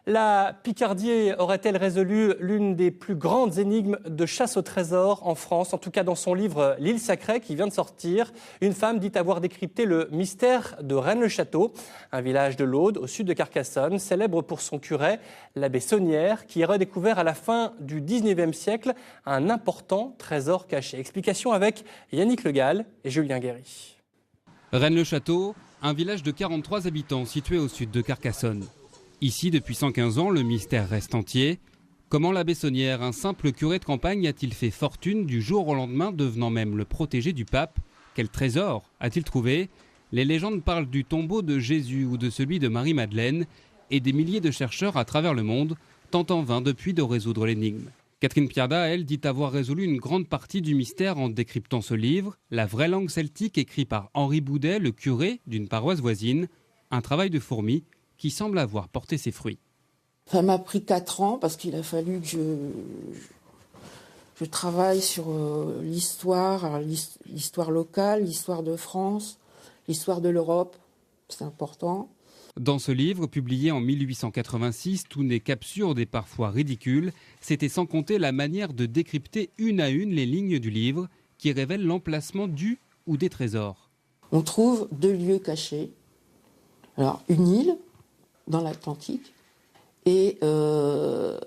La Picardie aurait-elle résolu l'une des plus grandes énigmes de chasse au trésor en France? En tout cas, dans son livre L'île sacrée qui vient de sortir, une femme dit avoir décrypté le mystère de Rennes-le-Château, un village de l'Aude au sud de Carcassonne, célèbre pour son curé, l'abbé Saunière, qui aurait découvert à la fin du 19e siècle un important trésor caché. Explication avec Yannick Le Gall et Julien Guéry. Rennes-le-Château, un village de 43 habitants situé au sud de Carcassonne. Ici, depuis 115 ans, le mystère reste entier. Comment l'abbé Saunière, un simple curé de campagne, a-t-il fait fortune du jour au lendemain, devenant même le protégé du pape? Quel trésor a-t-il trouvé? Les légendes parlent du tombeau de Jésus ou de celui de Marie-Madeleine et des milliers de chercheurs à travers le monde tentent en vain depuis de résoudre l'énigme. Catherine Piarda, elle, dit avoir résolu une grande partie du mystère en décryptant ce livre, La vraie langue celtique, écrit par Henri Boudet, le curé d'une paroisse voisine. Un travail de fourmi qui semble avoir porté ses fruits. Ça m'a pris 4 ans parce qu'il a fallu que je travaille sur l'histoire locale, l'histoire de France, l'histoire de l'Europe. C'est important. Dans ce livre, publié en 1886, tout n'est qu'absurde et parfois ridicule. C'était sans compter la manière de décrypter une à une les lignes du livre qui révèlent l'emplacement du ou des trésors. On trouve 2 lieux cachés. Alors, une île dans l'Atlantique et une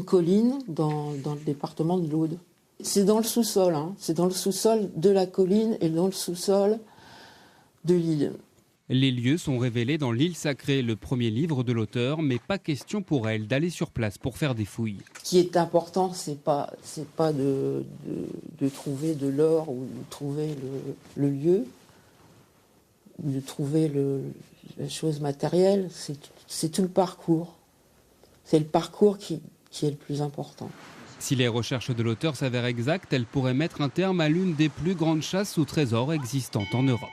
colline dans le département de l'Aude. C'est dans le sous-sol, c'est dans le sous-sol de la colline et dans le sous-sol de l'île. Les lieux sont révélés dans L'île sacrée, le premier livre de l'auteur, mais pas question pour elle d'aller sur place pour faire des fouilles. Ce qui est important, c'est pas de trouver de l'or ou de trouver le lieu, ou de trouver la chose matérielle, c'est tout le parcours. C'est le parcours qui est le plus important. Si les recherches de l'auteur s'avèrent exactes, elles pourraient mettre un terme à l'une des plus grandes chasses au trésor existantes en Europe.